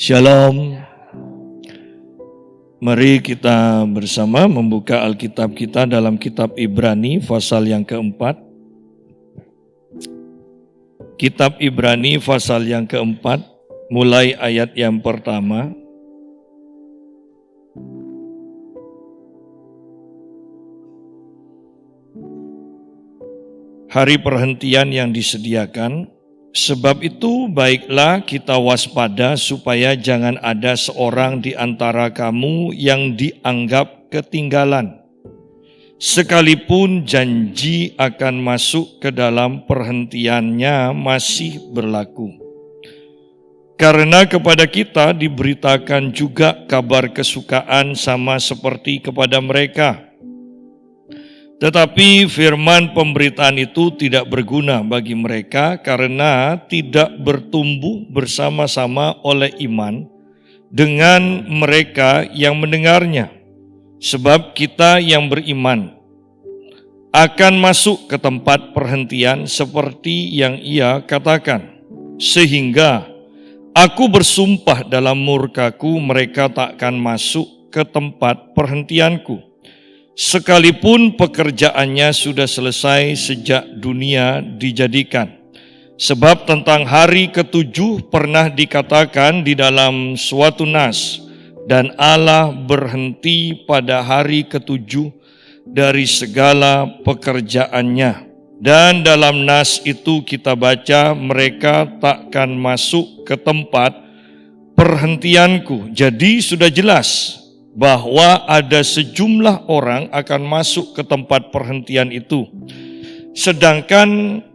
Shalom. Mari kita bersama membuka Alkitab kita dalam kitab Ibrani pasal yang keempat. Kitab Ibrani pasal yang keempat, mulai ayat yang pertama. Hari perhentian yang disediakan. Sebab itu baiklah kita waspada supaya jangan ada seorang di antara kamu yang dianggap ketinggalan. Sekalipun janji akan masuk ke dalam perhentiannya masih berlaku. Karena kepada kita diberitakan juga kabar kesukaan sama seperti kepada mereka. Tetapi firman pemberitaan itu tidak berguna bagi mereka karena tidak bertumbuh bersama-sama oleh iman dengan mereka yang mendengarnya. Sebab kita yang beriman akan masuk ke tempat perhentian seperti yang ia katakan. Sehingga aku bersumpah dalam murkaku mereka takkan masuk ke tempat perhentianku. Sekalipun pekerjaannya sudah selesai sejak dunia dijadikan. Sebab tentang hari ketujuh pernah dikatakan di dalam suatu nas, dan Allah berhenti pada hari ketujuh dari segala pekerjaannya. Dan dalam nas itu kita baca mereka takkan masuk ke tempat perhentianku. Jadi sudah jelas bahwa ada sejumlah orang akan masuk ke tempat perhentian itu. Sedangkan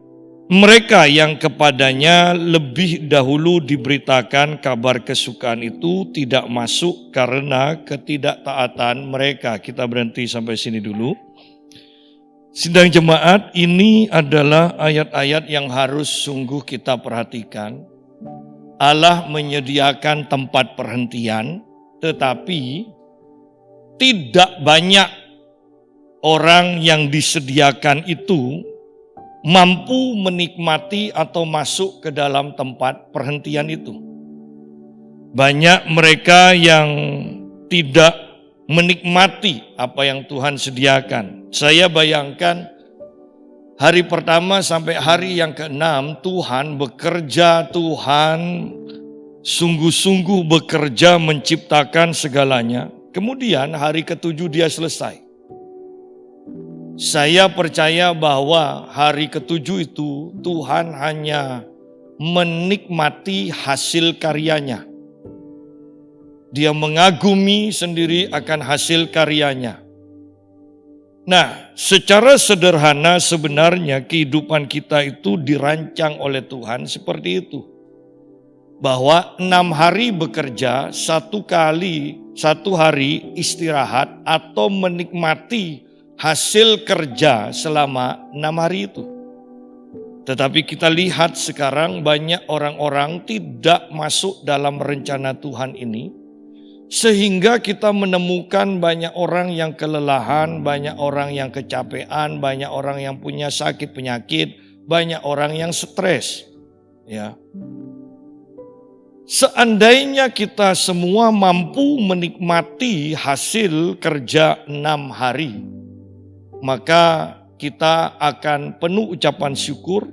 mereka yang kepadanya lebih dahulu diberitakan kabar kesukaan itu tidak masuk karena ketidaktaatan mereka. Kita berhenti sampai sini dulu. Sidang jemaat, ini adalah ayat-ayat yang harus sungguh kita perhatikan. Allah menyediakan tempat perhentian, tetapi tidak banyak orang yang disediakan itu mampu menikmati atau masuk ke dalam tempat perhentian itu. Banyak mereka yang tidak menikmati apa yang Tuhan sediakan. Saya bayangkan hari pertama sampai hari yang ke-6 Tuhan bekerja, Tuhan sungguh-sungguh bekerja menciptakan segalanya. Kemudian hari ketujuh dia selesai. Saya percaya bahwa hari ketujuh itu Tuhan hanya menikmati hasil karyanya. Dia mengagumi sendiri akan hasil karyanya. Nah, secara sederhana sebenarnya kehidupan kita itu dirancang oleh Tuhan seperti itu. Bahwa 6 hari bekerja, 1 hari istirahat atau menikmati hasil kerja selama 6 hari itu. Tetapi kita lihat sekarang banyak orang-orang tidak masuk dalam rencana Tuhan ini. Sehingga kita menemukan banyak orang yang kelelahan, banyak orang yang kecapean, banyak orang yang punya sakit penyakit, banyak orang yang stres. Ya. Seandainya kita semua mampu menikmati hasil kerja 6 hari, maka kita akan penuh ucapan syukur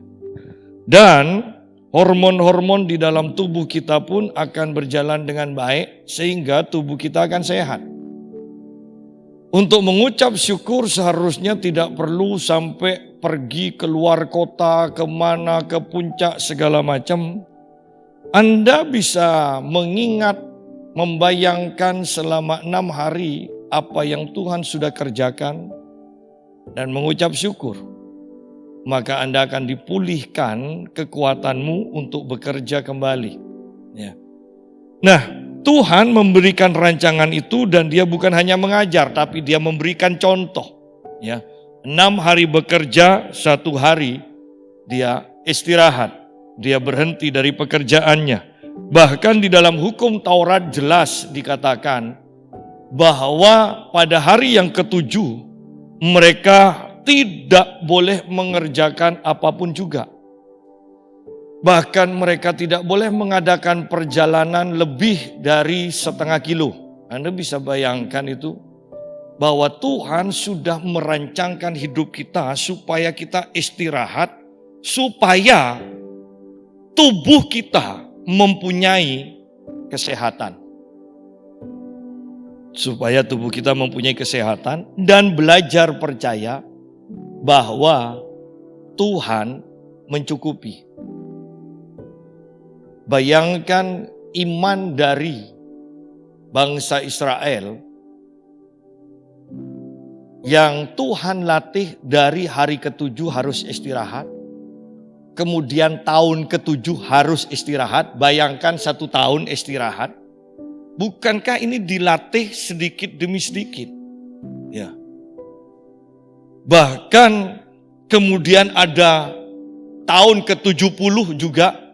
dan hormon-hormon di dalam tubuh kita pun akan berjalan dengan baik sehingga tubuh kita akan sehat. Untuk mengucap syukur seharusnya tidak perlu sampai pergi keluar kota, kemana, ke puncak segala macam. Anda bisa mengingat, membayangkan selama 6 hari apa yang Tuhan sudah kerjakan dan mengucap syukur. Maka Anda akan dipulihkan kekuatanmu untuk bekerja kembali. Ya. Nah, Tuhan memberikan rancangan itu dan dia bukan hanya mengajar, tapi dia memberikan contoh. Ya. 6 hari bekerja, 1 hari dia istirahat. Dia berhenti dari pekerjaannya. Bahkan di dalam hukum Taurat jelas dikatakan bahwa pada hari yang ketujuh mereka tidak boleh mengerjakan apapun juga. Bahkan mereka tidak boleh mengadakan perjalanan lebih dari setengah kilo. Anda bisa bayangkan itu. Bahwa Tuhan sudah merancangkan hidup kita supaya kita istirahat. Supaya tubuh kita mempunyai kesehatan. Supaya tubuh kita mempunyai kesehatan dan belajar percaya bahwa Tuhan mencukupi. Bayangkan iman dari bangsa Israel yang Tuhan latih dari hari ke-7 harus istirahat. Kemudian tahun ke-7 harus istirahat. Bayangkan 1 tahun istirahat. Bukankah ini dilatih sedikit demi sedikit? Ya. Bahkan kemudian ada tahun ke-70 juga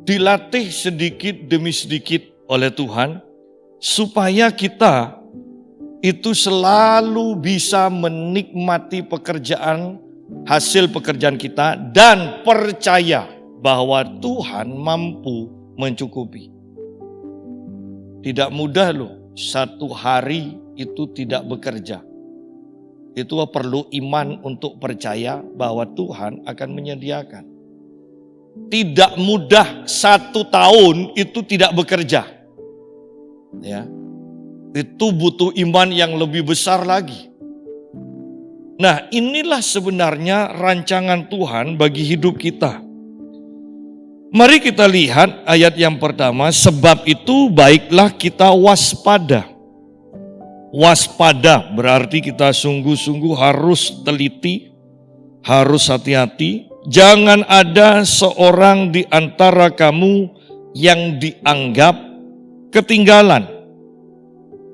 dilatih sedikit demi sedikit oleh Tuhan supaya kita itu selalu bisa menikmati hasil pekerjaan kita dan percaya bahwa Tuhan mampu mencukupi. Tidak mudah loh, 1 hari itu tidak bekerja. Itu perlu iman untuk percaya bahwa Tuhan akan menyediakan. Tidak mudah 1 tahun itu tidak bekerja. Ya. Itu butuh iman yang lebih besar lagi. Nah, inilah sebenarnya rancangan Tuhan bagi hidup kita. Mari kita lihat ayat yang pertama, sebab itu baiklah kita waspada. Waspada berarti kita sungguh-sungguh harus teliti, harus hati-hati. Jangan ada seorang di antara kamu yang dianggap ketinggalan.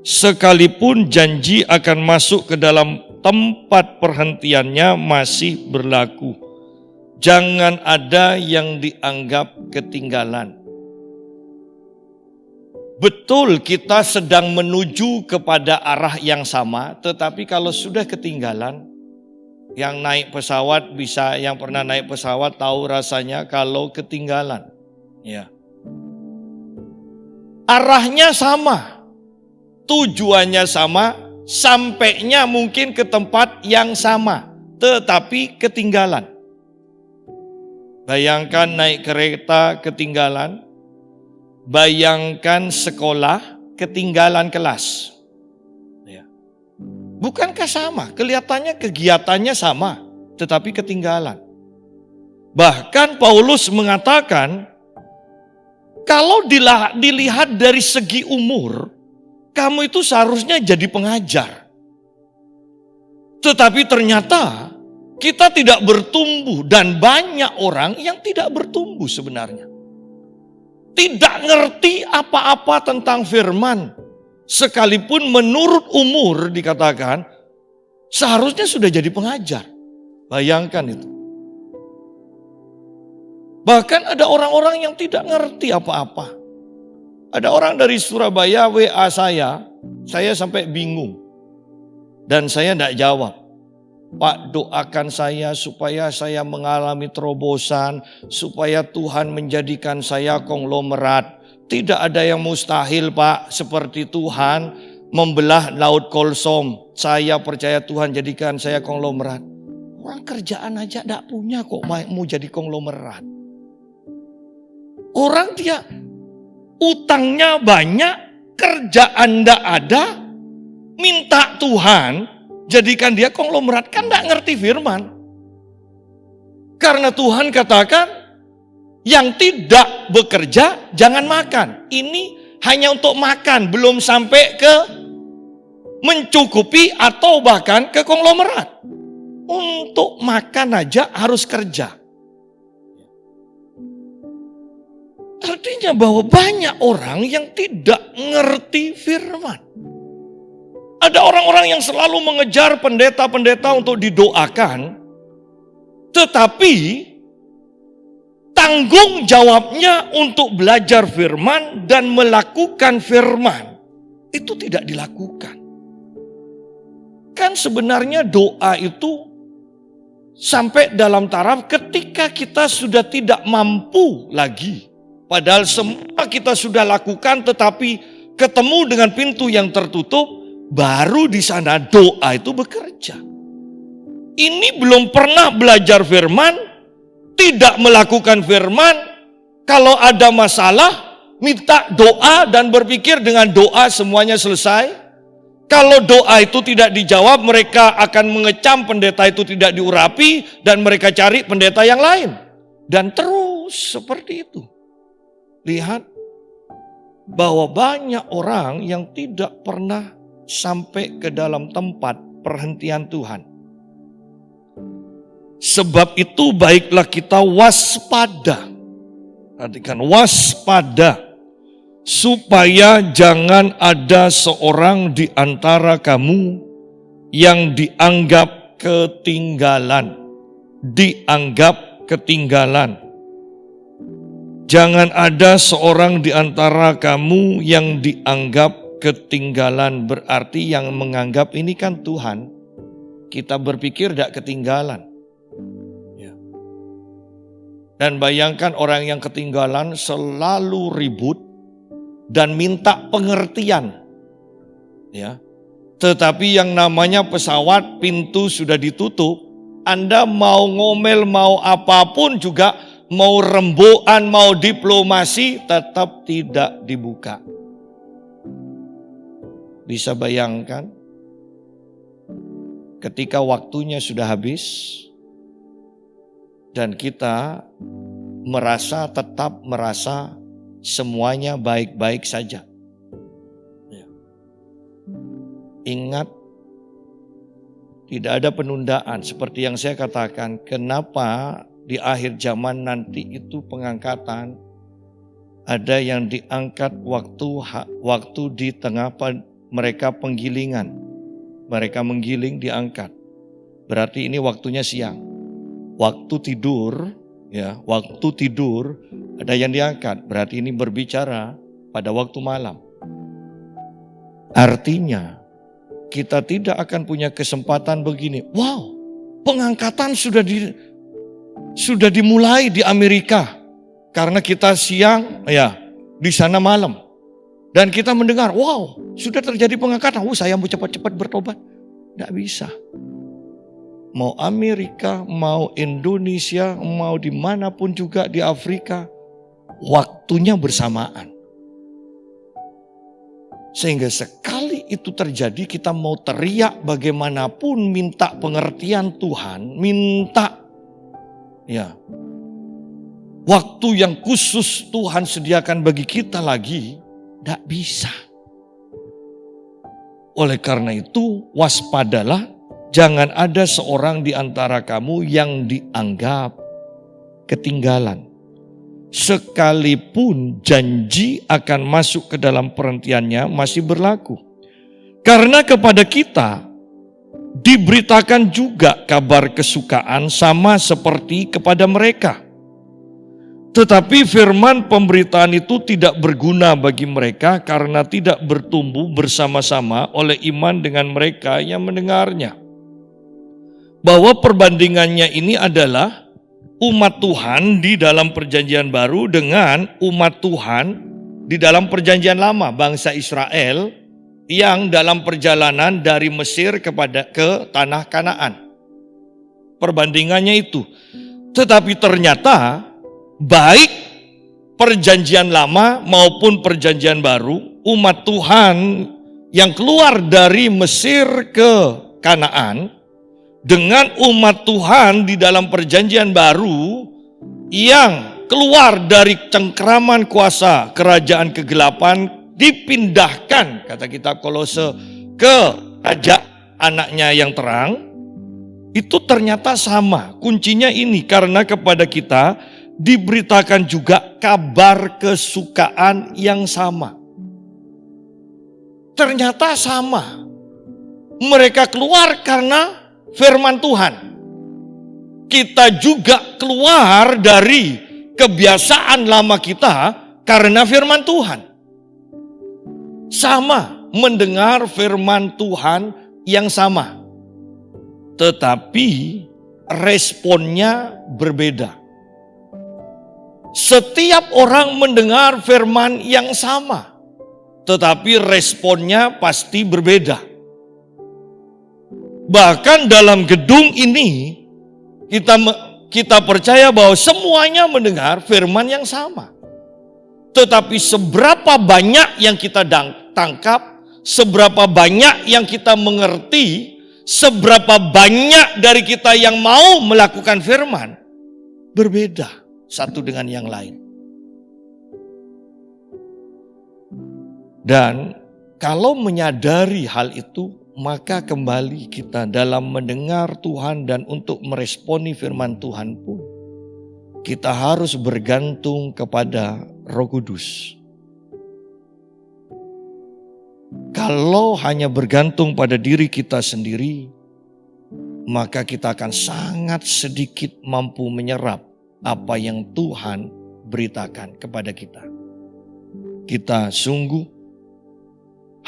Sekalipun janji akan masuk ke dalam tempat perhentiannya masih berlaku. Jangan ada yang dianggap ketinggalan. Betul kita sedang menuju kepada arah yang sama, tetapi kalau sudah ketinggalan, yang naik pesawat yang pernah naik pesawat tahu rasanya kalau ketinggalan. Ya. Arahnya sama, tujuannya sama, sampainya mungkin ke tempat yang sama, tetapi ketinggalan. Bayangkan naik kereta ketinggalan, bayangkan sekolah ketinggalan kelas. Bukankah sama? Kelihatannya kegiatannya sama, tetapi ketinggalan. Bahkan Paulus mengatakan, kalau dilihat dari segi umur, kamu itu seharusnya jadi pengajar. Tetapi ternyata kita tidak bertumbuh dan banyak orang yang tidak bertumbuh sebenarnya. Tidak ngerti apa-apa tentang firman. Sekalipun menurut umur dikatakan seharusnya sudah jadi pengajar. Bayangkan itu. Bahkan ada orang-orang yang tidak ngerti apa-apa. Ada orang dari Surabaya WA saya sampai bingung. Dan saya tidak jawab. Pak, doakan saya supaya saya mengalami terobosan, supaya Tuhan menjadikan saya konglomerat. Tidak ada yang mustahil, Pak, seperti Tuhan membelah laut Kolsom. Saya percaya Tuhan jadikan saya konglomerat. Orang kerjaan aja tidak punya kok mau jadi konglomerat. Orang dia utangnya banyak, kerjaan tidak ada, minta Tuhan jadikan dia konglomerat. Kan tidak ngerti firman. Karena Tuhan katakan, yang tidak bekerja jangan makan. Ini hanya untuk makan, belum sampai ke mencukupi atau bahkan ke konglomerat. Untuk makan aja harus kerja. Artinya bahwa banyak orang yang tidak ngerti firman. Ada orang-orang yang selalu mengejar pendeta-pendeta untuk didoakan, tetapi tanggung jawabnya untuk belajar firman dan melakukan firman itu tidak dilakukan. Kan sebenarnya doa itu Sampai dalam taraf ketika kita sudah tidak mampu lagi. Padahal semua kita sudah lakukan tetapi ketemu dengan pintu yang tertutup. Baru di sana doa itu bekerja. Ini belum pernah belajar firman. Tidak melakukan firman. Kalau ada masalah minta doa dan berpikir dengan doa semuanya selesai. Kalau doa itu tidak dijawab, mereka akan mengecam pendeta itu tidak diurapi dan mereka cari pendeta yang lain. Dan terus seperti itu. Lihat bahwa banyak orang yang tidak pernah sampai ke dalam tempat perhentian Tuhan. Sebab itu baiklah kita waspada. Perhatikan, waspada. Supaya jangan ada seorang di antara kamu yang dianggap ketinggalan. Dianggap ketinggalan. Jangan ada seorang di antara kamu yang dianggap ketinggalan. Berarti yang menganggap ini kan Tuhan. Kita berpikir tidak ketinggalan. Dan bayangkan orang yang ketinggalan selalu ribut. Dan minta pengertian. Ya. Tetapi yang namanya pesawat pintu sudah ditutup. Anda mau ngomel, mau apapun juga, mau rembukan, mau diplomasi, tetap tidak dibuka. Bisa bayangkan? Ketika waktunya sudah habis. Dan kita tetap merasa semuanya baik-baik saja. Ingat, tidak ada penundaan. Seperti yang saya katakan, kenapa di akhir zaman nanti itu pengangkatan, ada yang diangkat waktu di tengah mereka penggilingan. Mereka menggiling diangkat. Berarti ini waktunya siang. Waktu tidur, waktu tidur ada yang diangkat. Berarti ini berbicara pada waktu malam. Artinya kita tidak akan punya kesempatan begini. Wow, pengangkatan sudah dimulai di Amerika. Karena kita siang, di sana malam. Dan kita mendengar, wow, sudah terjadi pengangkatan. Saya mau cepat-cepat bertobat. Tidak bisa. Mau Amerika, mau Indonesia, mau dimanapun juga di Afrika, waktunya bersamaan. Sehingga sekali itu terjadi, kita mau teriak bagaimanapun, minta pengertian Tuhan, minta waktu yang khusus Tuhan sediakan bagi kita lagi, tidak bisa. Oleh karena itu, waspadalah. Jangan ada seorang di antara kamu yang dianggap ketinggalan. Sekalipun janji akan masuk ke dalam perhentiannya masih berlaku. Karena kepada kita diberitakan juga kabar kesukaan sama seperti kepada mereka. Tetapi firman pemberitaan itu tidak berguna bagi mereka karena tidak bertumbuh bersama-sama oleh iman dengan mereka yang mendengarnya. Bahwa perbandingannya ini adalah umat Tuhan di dalam perjanjian baru dengan umat Tuhan di dalam perjanjian lama, bangsa Israel yang dalam perjalanan dari Mesir ke tanah Kanaan. Perbandingannya itu. Tetapi ternyata baik perjanjian lama maupun perjanjian baru, umat Tuhan yang keluar dari Mesir ke Kanaan dengan umat Tuhan di dalam perjanjian baru yang keluar dari cengkraman kuasa kerajaan kegelapan dipindahkan, kata kitab Kolose, ke raja anaknya yang terang, itu ternyata sama. Kuncinya ini, karena kepada kita diberitakan juga kabar kesukaan yang sama. Ternyata sama. Mereka keluar karena firman Tuhan. Kita juga keluar dari kebiasaan lama kita karena firman Tuhan. Sama, mendengar firman Tuhan yang sama. Tetapi responnya berbeda. Setiap orang mendengar firman yang sama, tetapi responnya pasti berbeda. Bahkan dalam gedung ini, kita percaya bahwa semuanya mendengar firman yang sama. Tetapi seberapa banyak yang kita tangkap, seberapa banyak yang kita mengerti, seberapa banyak dari kita yang mau melakukan firman, berbeda satu dengan yang lain. Dan kalau menyadari hal itu, maka kembali kita dalam mendengar Tuhan dan untuk meresponi firman Tuhan pun, kita harus bergantung kepada Roh Kudus. Kalau hanya bergantung pada diri kita sendiri, maka kita akan sangat sedikit mampu menyerap apa yang Tuhan beritakan kepada kita. Kita sungguh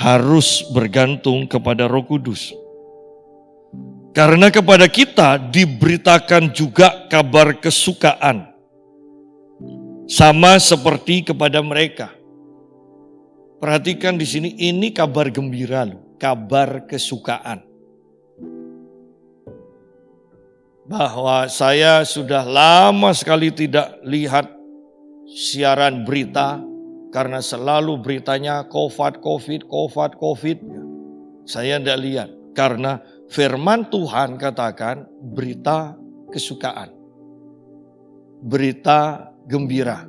harus bergantung kepada Roh Kudus. Karena kepada kita diberitakan juga kabar kesukaan. Sama seperti kepada mereka. Perhatikan di sini, ini kabar gembira loh, kabar kesukaan. Bahwa saya sudah lama sekali tidak lihat siaran berita, karena selalu beritanya COVID. Saya tidak lihat, karena firman Tuhan katakan berita kesukaan. Berita gembira.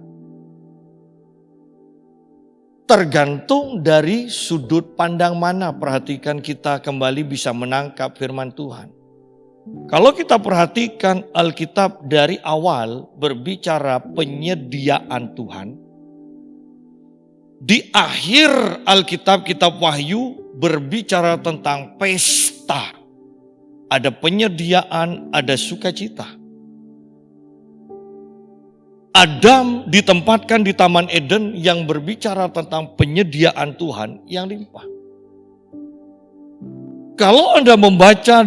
Tergantung dari sudut pandang mana, perhatikan, kita kembali bisa menangkap firman Tuhan. Kalau kita perhatikan Alkitab dari awal berbicara penyediaan Tuhan. Di akhir Alkitab, kitab Wahyu berbicara tentang pesta. Ada penyediaan, ada sukacita. Adam ditempatkan di Taman Eden yang berbicara tentang penyediaan Tuhan yang limpah. Kalau Anda membaca,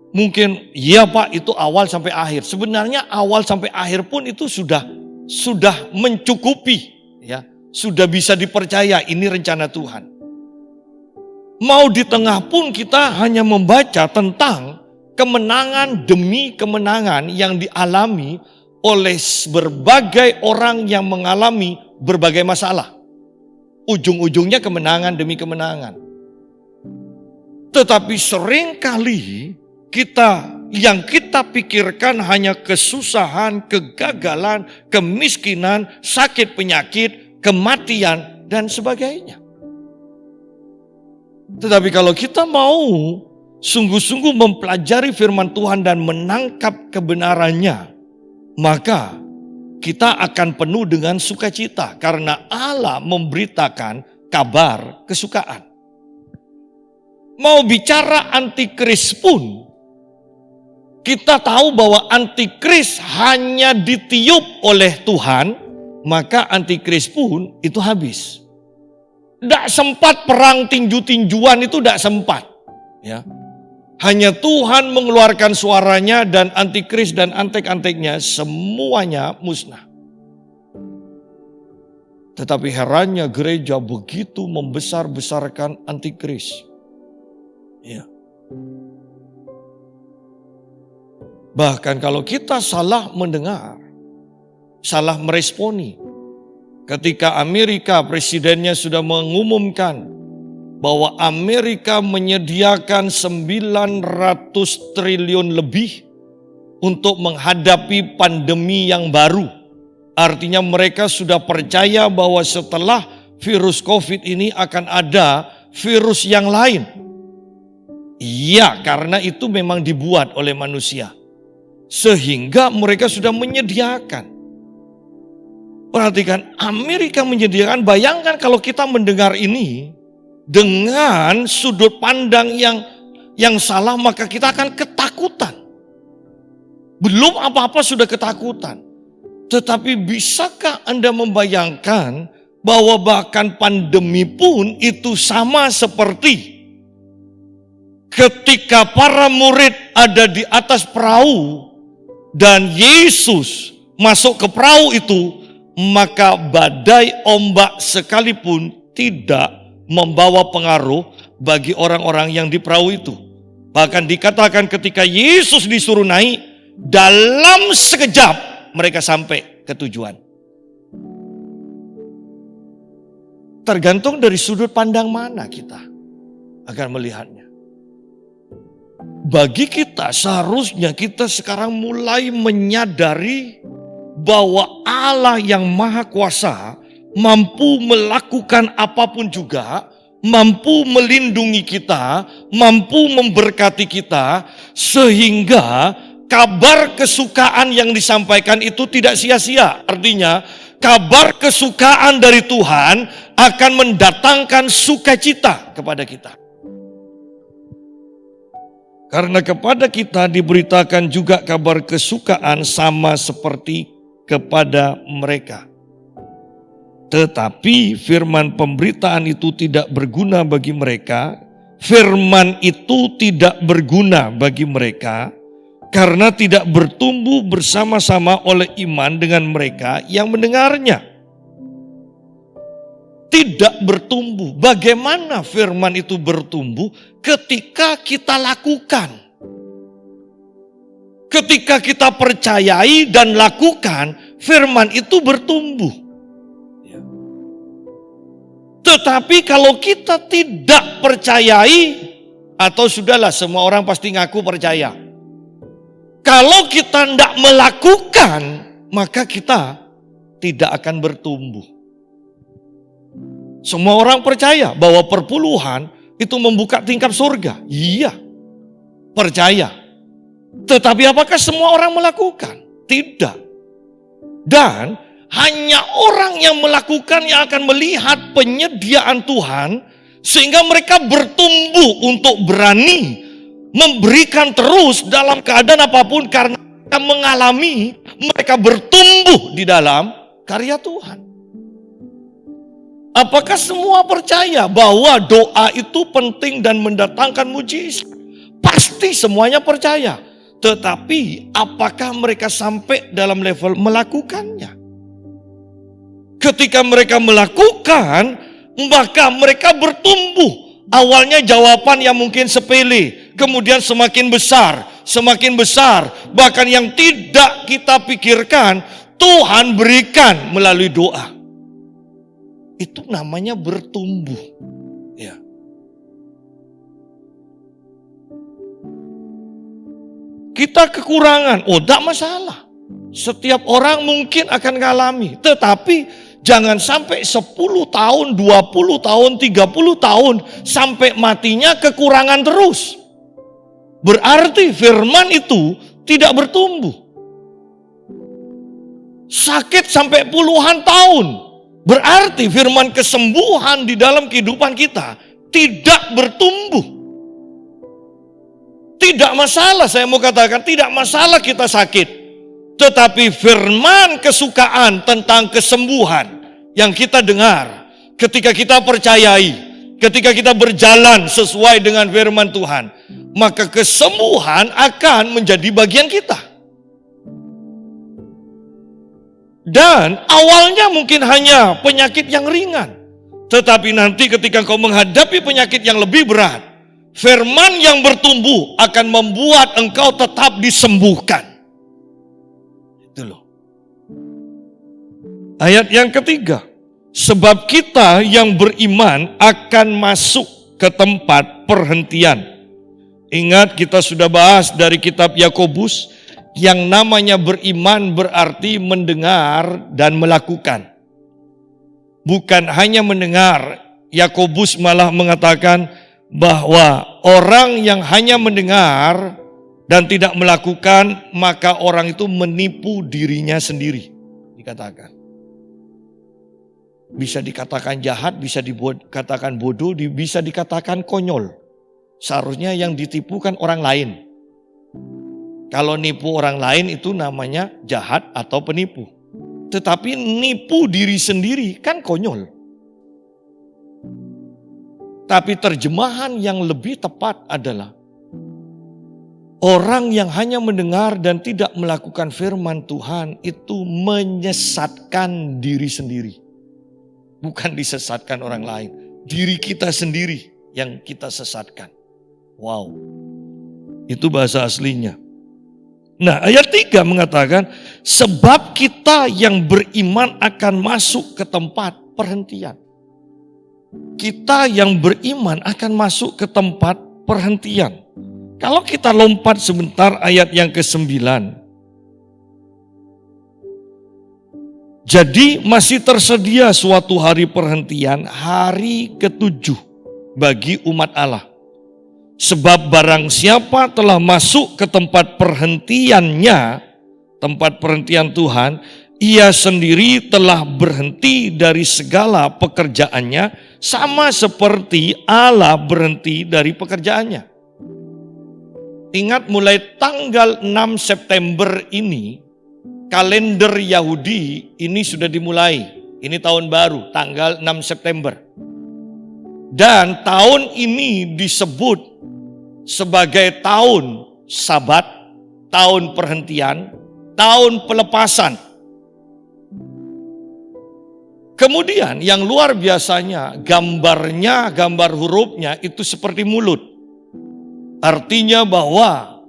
mungkin ya Pak, itu awal sampai akhir. Sebenarnya awal sampai akhir pun itu sudah mencukupi, ya. Sudah bisa dipercaya ini rencana Tuhan. Mau di tengah pun kita hanya membaca tentang kemenangan demi kemenangan yang dialami oleh berbagai orang yang mengalami berbagai masalah. Ujung-ujungnya kemenangan demi kemenangan. Tetapi seringkali yang kita pikirkan hanya kesusahan, kegagalan, kemiskinan, sakit penyakit, kematian, dan sebagainya. Tetapi kalau kita mau sungguh-sungguh mempelajari firman Tuhan dan menangkap kebenarannya, maka kita akan penuh dengan sukacita karena Allah memberitakan kabar kesukaan. Mau bicara antikris pun, kita tahu bahwa antikris hanya ditiup oleh Tuhan, maka antikris pun itu habis. Tidak sempat perang tinju-tinjuan, itu tidak sempat. Ya. Hanya Tuhan mengeluarkan suaranya dan antikris dan antek-anteknya semuanya musnah. Tetapi herannya gereja begitu membesar-besarkan antikris. Ya. Bahkan kalau kita salah mendengar, salah meresponi. Ketika Amerika presidennya sudah mengumumkan bahwa Amerika menyediakan 900 triliun lebih untuk menghadapi pandemi yang baru. Artinya mereka sudah percaya bahwa setelah virus COVID ini akan ada virus yang lain. Iya, karena itu memang dibuat oleh manusia. Sehingga mereka sudah menyediakan. Perhatikan, Amerika menyediakan, bayangkan kalau kita mendengar ini dengan sudut pandang yang salah, maka kita akan ketakutan. Belum apa-apa sudah ketakutan. Tetapi bisakah Anda membayangkan bahwa bahkan pandemi pun itu sama seperti ketika para murid ada di atas perahu dan Yesus masuk ke perahu itu, maka badai ombak sekalipun tidak membawa pengaruh bagi orang-orang yang di perahu itu. Bahkan dikatakan ketika Yesus disuruh naik, dalam sekejap mereka sampai ke tujuan. Tergantung dari sudut pandang mana kita akan melihatnya. Bagi kita seharusnya kita sekarang mulai menyadari bahwa Allah yang Maha Kuasa mampu melakukan apapun juga, mampu melindungi kita, mampu memberkati kita, sehingga kabar kesukaan yang disampaikan itu tidak sia-sia. Artinya, kabar kesukaan dari Tuhan akan mendatangkan sukacita kepada kita. Karena kepada kita diberitakan juga kabar kesukaan sama seperti kepada mereka. Tetapi firman pemberitaan itu tidak berguna bagi mereka. Firman itu tidak berguna bagi mereka karena tidak bertumbuh bersama-sama oleh iman dengan mereka yang mendengarnya. Tidak bertumbuh. Bagaimana firman itu bertumbuh? Ketika kita lakukan. Ketika kita percayai dan lakukan, firman itu bertumbuh. Tetapi kalau kita tidak percayai, atau sudahlah semua orang pasti ngaku percaya. Kalau kita tidak melakukan, maka kita tidak akan bertumbuh. Semua orang percaya bahwa perpuluhan itu membuka tingkap surga. Iya, percaya. Tetapi apakah semua orang melakukan? Tidak. Dan hanya orang yang melakukan yang akan melihat penyediaan Tuhan, sehingga mereka bertumbuh untuk berani memberikan terus dalam keadaan apapun, karena mereka mengalami, mereka bertumbuh di dalam karya Tuhan. Apakah semua percaya bahwa doa itu penting dan mendatangkan mujizat? Pasti semuanya percaya. Tetapi apakah mereka sampai dalam level melakukannya? Ketika mereka melakukan, maka mereka bertumbuh. Awalnya jawaban yang mungkin sepele, kemudian semakin besar. Bahkan yang tidak kita pikirkan, Tuhan berikan melalui doa. Itu namanya bertumbuh. Ya. Kita kekurangan, tidak masalah. Setiap orang mungkin akan mengalami. Tetapi jangan sampai 10 tahun, 20 tahun, 30 tahun sampai matinya kekurangan terus. Berarti firman itu tidak bertumbuh. Sakit sampai puluhan tahun. Berarti firman kesembuhan di dalam kehidupan kita tidak bertumbuh. Tidak masalah, saya mau katakan tidak masalah kita sakit. Tetapi firman kesukaan tentang kesembuhan yang kita dengar, ketika kita percayai, ketika kita berjalan sesuai dengan firman Tuhan, maka kesembuhan akan menjadi bagian kita. Dan awalnya mungkin hanya penyakit yang ringan. Tetapi nanti ketika kau menghadapi penyakit yang lebih berat, firman yang bertumbuh akan membuat engkau tetap disembuhkan. Itu loh. Ayat yang ketiga. Sebab kita yang beriman akan masuk ke tempat perhentian. Ingat kita sudah bahas dari kitab Yakobus. Yang namanya beriman berarti mendengar dan melakukan. Bukan hanya mendengar. Yakobus malah mengatakan bahwa orang yang hanya mendengar dan tidak melakukan, maka orang itu menipu dirinya sendiri. Dikatakan. Bisa dikatakan jahat, bisa dikatakan bodoh, bisa dikatakan konyol. Seharusnya yang ditipu kan orang lain. Kalau nipu orang lain itu namanya jahat atau penipu. Tetapi nipu diri sendiri kan konyol. Tapi terjemahan yang lebih tepat adalah Orang yang hanya mendengar dan tidak melakukan firman Tuhan itu menyesatkan diri sendiri. Bukan disesatkan orang lain. Diri kita sendiri yang kita sesatkan. Wow. Itu bahasa aslinya. Nah, ayat 3 mengatakan, sebab kita yang beriman akan masuk ke tempat perhentian. Kita yang beriman akan masuk ke tempat perhentian. Kalau kita lompat sebentar ayat yang ke-9. Jadi masih tersedia suatu hari perhentian, hari ke-7 bagi umat Allah. Sebab barang siapa telah masuk ke tempat perhentiannya, tempat perhentian Tuhan, ia sendiri telah berhenti dari segala pekerjaannya, sama seperti Allah berhenti dari pekerjaannya. Ingat, mulai tanggal 6 September ini, kalender Yahudi ini sudah dimulai. Ini tahun baru, tanggal 6 September. Dan tahun ini disebut sebagai tahun Sabat, tahun perhentian, tahun pelepasan. Kemudian yang luar biasanya, gambar hurufnya itu seperti mulut. Artinya bahwa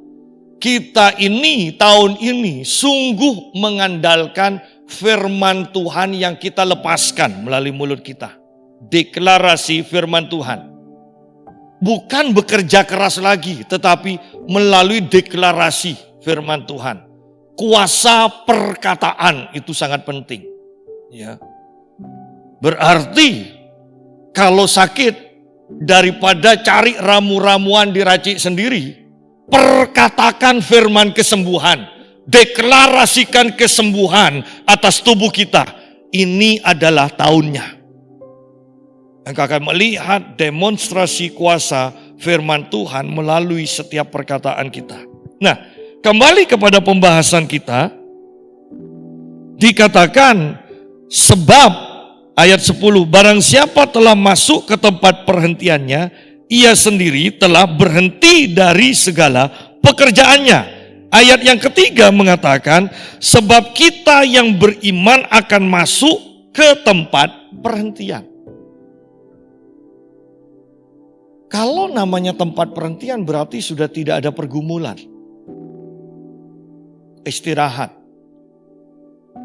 kita ini tahun ini sungguh mengandalkan firman Tuhan yang kita lepaskan melalui mulut kita. Deklarasi firman Tuhan. Bukan bekerja keras lagi, tetapi melalui deklarasi firman Tuhan. Kuasa perkataan itu sangat penting. Ya. Berarti kalau sakit, daripada cari ramu-ramuan diracik sendiri, perkatakan firman kesembuhan, deklarasikan kesembuhan atas tubuh kita. Ini adalah tahunnya. Engkau akan melihat demonstrasi kuasa firman Tuhan melalui setiap perkataan kita. Nah, kembali kepada pembahasan kita, dikatakan sebab ayat 10, barang siapa telah masuk ke tempat perhentiannya, ia sendiri telah berhenti dari segala pekerjaannya. Ayat yang ketiga mengatakan, sebab kita yang beriman akan masuk ke tempat perhentian. Kalau namanya tempat perhentian berarti sudah tidak ada pergumulan. Istirahat.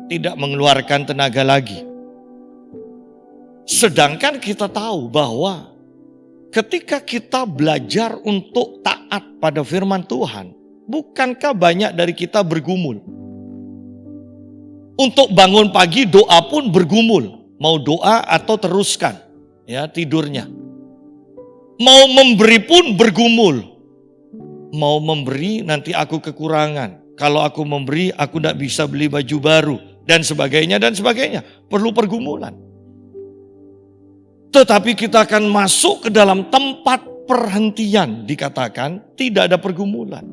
Tidak mengeluarkan tenaga lagi. Sedangkan kita tahu bahwa ketika kita belajar untuk taat pada firman Tuhan, bukankah banyak dari kita bergumul? Untuk bangun pagi doa pun bergumul. Mau doa atau teruskan ya tidurnya. Mau memberi pun bergumul. Mau memberi nanti aku kekurangan. Kalau aku memberi aku tidak bisa beli baju baru. Dan sebagainya dan sebagainya. Perlu pergumulan. Tetapi kita akan masuk ke dalam tempat perhentian, dikatakan tidak ada pergumulan.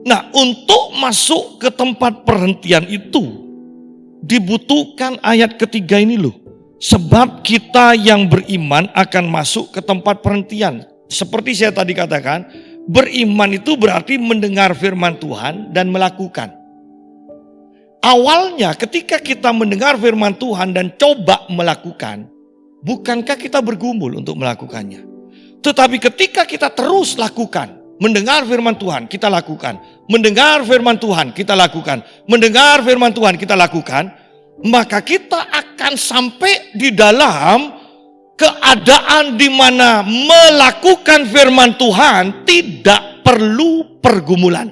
Nah, untuk masuk ke tempat perhentian itu dibutuhkan ayat ketiga ini loh. Sebab kita yang beriman akan masuk ke tempat perhentian. Seperti saya tadi katakan, beriman itu berarti mendengar firman Tuhan dan melakukan. Awalnya ketika kita mendengar firman Tuhan dan coba melakukan, bukankah kita bergumul untuk melakukannya? Tetapi ketika kita terus lakukan, mendengar firman Tuhan, kita lakukan. Mendengar firman Tuhan, kita lakukan. Mendengar firman Tuhan, kita lakukan. Maka kita akan sampai di dalam keadaan di mana melakukan firman Tuhan tidak perlu pergumulan.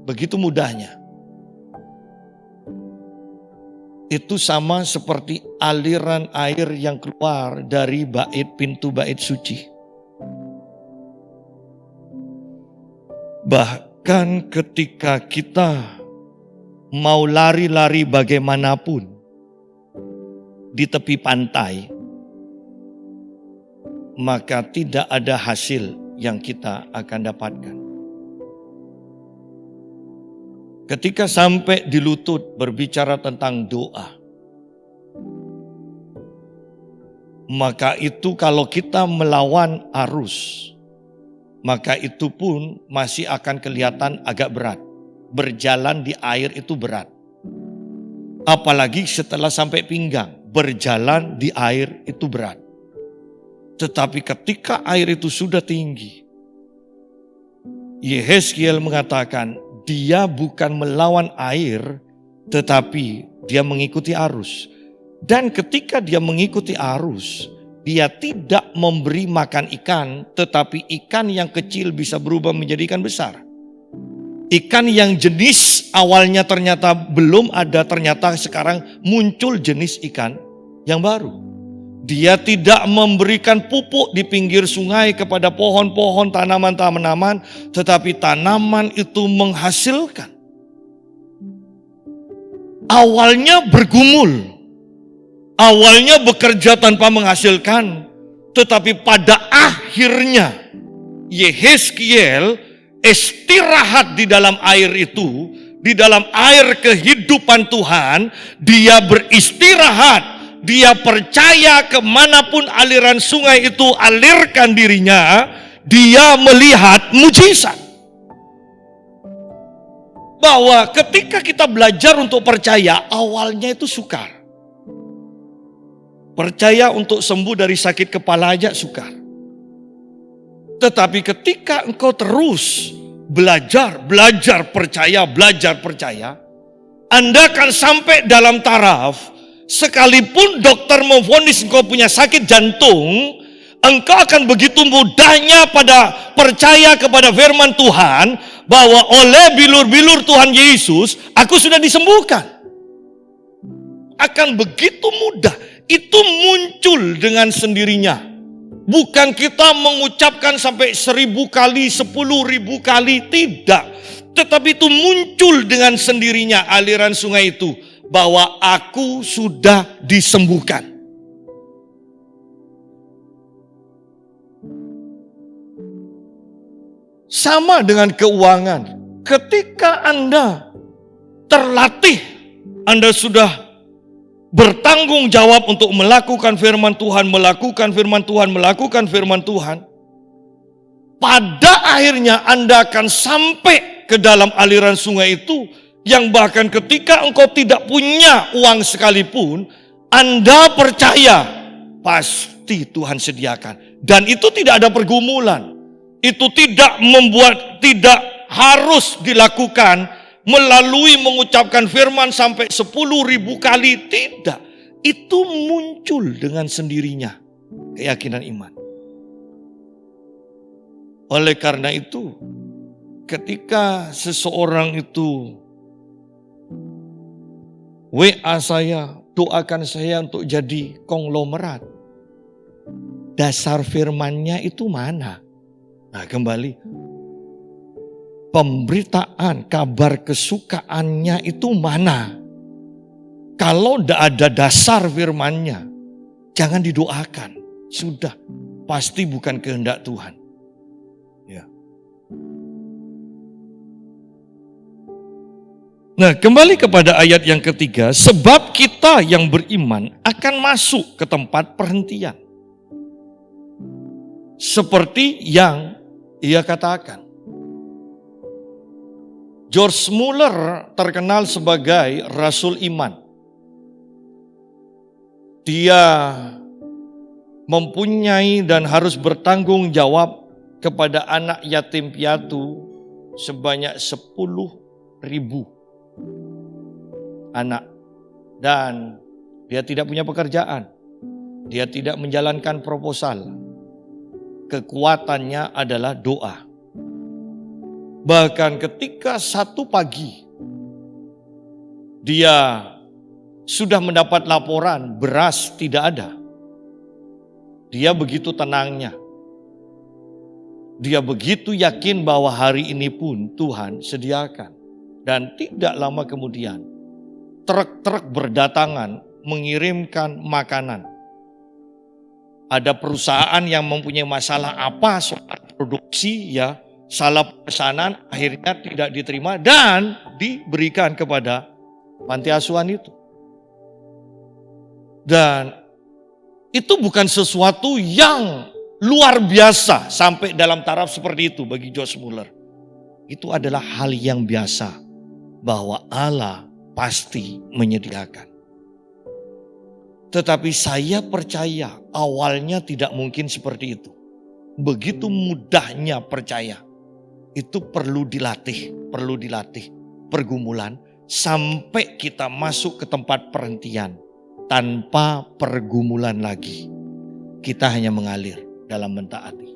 Begitu mudahnya. Itu sama seperti aliran air yang keluar dari pintu bait suci. Bahkan ketika kita mau lari-lari bagaimanapun di tepi pantai, maka tidak ada hasil yang kita akan dapatkan. Ketika sampai di lutut berbicara tentang doa, maka itu kalau kita melawan arus, maka itu pun masih akan kelihatan agak berat. Berjalan di air itu berat. Apalagi setelah sampai pinggang, berjalan di air itu berat. Tetapi ketika air itu sudah tinggi, Yehezkiel mengatakan dia bukan melawan air, tetapi dia mengikuti arus. Dan ketika dia mengikuti arus, dia tidak memberi makan ikan, tetapi ikan yang kecil bisa berubah menjadi ikan besar. Ikan yang jenis awalnya ternyata belum ada, ternyata sekarang muncul jenis ikan yang baru. Dia tidak memberikan pupuk di pinggir sungai kepada pohon-pohon, tanaman-tanaman, tetapi tanaman itu menghasilkan. Awalnya bergumul, awalnya bekerja tanpa menghasilkan, tetapi pada akhirnya Yehezkiel istirahat di dalam air itu, di dalam air kehidupan Tuhan. Dia beristirahat, dia percaya kemanapun aliran sungai itu alirkan dirinya, dia melihat mujizat. Bahwa ketika kita belajar untuk percaya, awalnya itu sukar. Percaya untuk sembuh dari sakit kepala aja sukar. Tetapi ketika engkau terus belajar, percaya, Anda akan sampai dalam taraf, sekalipun dokter memvonis engkau punya sakit jantung, engkau akan begitu mudahnya pada percaya kepada firman Tuhan, bahwa oleh bilur-bilur Tuhan Yesus, aku sudah disembuhkan. Akan begitu mudah, itu muncul dengan sendirinya. Bukan kita mengucapkan sampai 1000 kali, 10.000 kali, tidak. Tetapi itu muncul dengan sendirinya aliran sungai itu. Bahwa aku sudah disembuhkan. Sama dengan keuangan. Ketika Anda terlatih, Anda sudah bertanggung jawab untuk melakukan firman Tuhan, melakukan firman Tuhan. Pada akhirnya Anda akan sampai ke dalam aliran sungai itu, yang bahkan ketika engkau tidak punya uang sekalipun, Anda percaya pasti Tuhan sediakan. Dan itu tidak ada pergumulan. Itu tidak tidak harus dilakukan melalui mengucapkan firman sampai 10.000 kali, tidak. Itu muncul dengan sendirinya keyakinan iman. Oleh karena itu, ketika seseorang itu WA saya, doakan saya untuk jadi konglomerat, dasar firmannya itu mana? Nah, kembali, pemberitaan kabar kesukaannya itu mana? Kalau tidak ada dasar firmannya, jangan didoakan. Sudah, pasti bukan kehendak Tuhan. Ya. Nah, kembali kepada ayat yang ketiga, sebab kita yang beriman akan masuk ke tempat perhentian. Seperti yang ia katakan. George Muller terkenal sebagai Rasul Iman. Dia mempunyai dan harus bertanggung jawab kepada anak yatim piatu sebanyak 10.000 anak. Dan dia tidak punya pekerjaan. Dia tidak menjalankan proposal. Kekuatannya adalah doa. Bahkan ketika satu pagi dia sudah mendapat laporan beras tidak ada. Dia begitu tenangnya. Dia begitu yakin bahwa hari ini pun Tuhan sediakan. Dan tidak lama kemudian truk-truk berdatangan mengirimkan makanan. Ada perusahaan yang mempunyai masalah apa soal produksi, ya, salah pesanan, akhirnya tidak diterima dan diberikan kepada panti asuhan itu. Dan itu bukan sesuatu yang luar biasa sampai dalam taraf seperti itu bagi George Muller. Itu adalah hal yang biasa bahwa Allah pasti menyediakan. Tetapi saya percaya awalnya tidak mungkin seperti itu. Begitu mudahnya percaya. Itu perlu dilatih pergumulan sampai kita masuk ke tempat perhentian tanpa pergumulan lagi. Kita hanya mengalir dalam mentaati.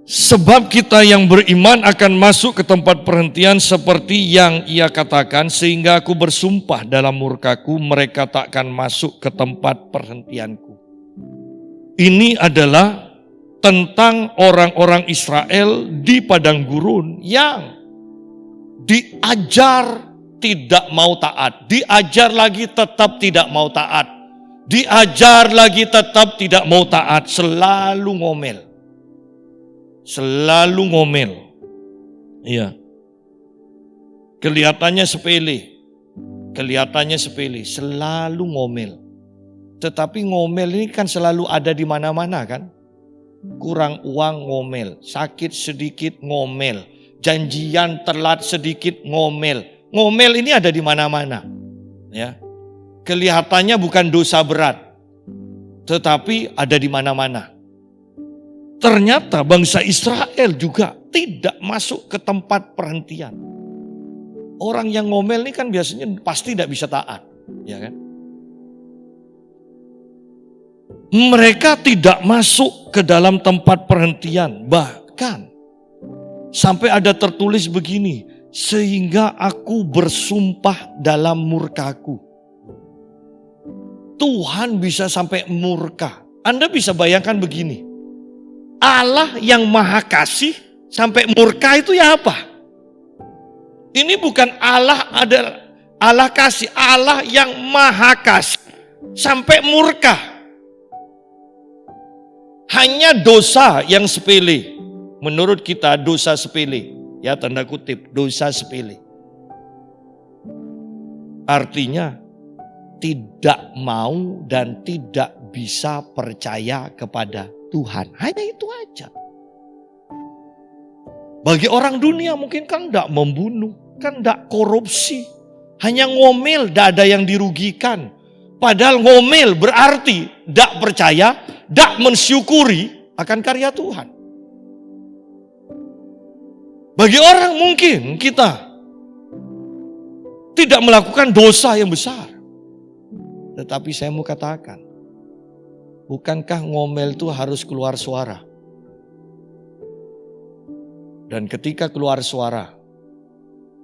Sebab kita yang beriman akan masuk ke tempat perhentian seperti yang ia katakan, sehingga aku bersumpah dalam murkaku mereka takkan masuk ke tempat perhentianku. Ini adalah tentang orang-orang Israel di padang gurun yang diajar tidak mau taat, diajar lagi tetap tidak mau taat, diajar lagi tetap tidak mau taat, selalu ngomel. Selalu ngomel. Iya. Kelihatannya sepele, selalu ngomel. Tetapi ngomel ini kan selalu ada di mana-mana kan? Kurang uang ngomel, sakit sedikit ngomel, janjian telat sedikit ngomel. Ngomel ini ada di mana-mana. Ya. Kelihatannya bukan dosa berat, tetapi ada di mana-mana. Ternyata bangsa Israel juga tidak masuk ke tempat perhentian. Orang yang ngomel ini kan biasanya pasti tidak bisa taat, ya kan? Mereka tidak masuk ke dalam tempat perhentian. Bahkan sampai ada tertulis begini, sehingga aku bersumpah dalam murkaku. Tuhan bisa sampai murka. Anda bisa bayangkan begini. Allah yang maha kasih sampai murka itu ya apa? Ini bukan Allah adalah Allah kasih, Allah yang maha kasih sampai murka. Hanya dosa yang sepele. Menurut kita dosa sepele. Ya tanda kutip, dosa sepele. Artinya tidak mau dan tidak bisa percaya kepada Tuhan. Hanya itu aja. Bagi orang dunia mungkin kan tidak membunuh, kan tidak korupsi. Hanya ngomel, tidak ada yang dirugikan. Padahal ngomel berarti tidak percaya, tidak mensyukuri akan karya Tuhan. Bagi orang mungkin kita tidak melakukan dosa yang besar. Tetapi saya mau katakan, bukankah ngomel itu harus keluar suara? Dan ketika keluar suara,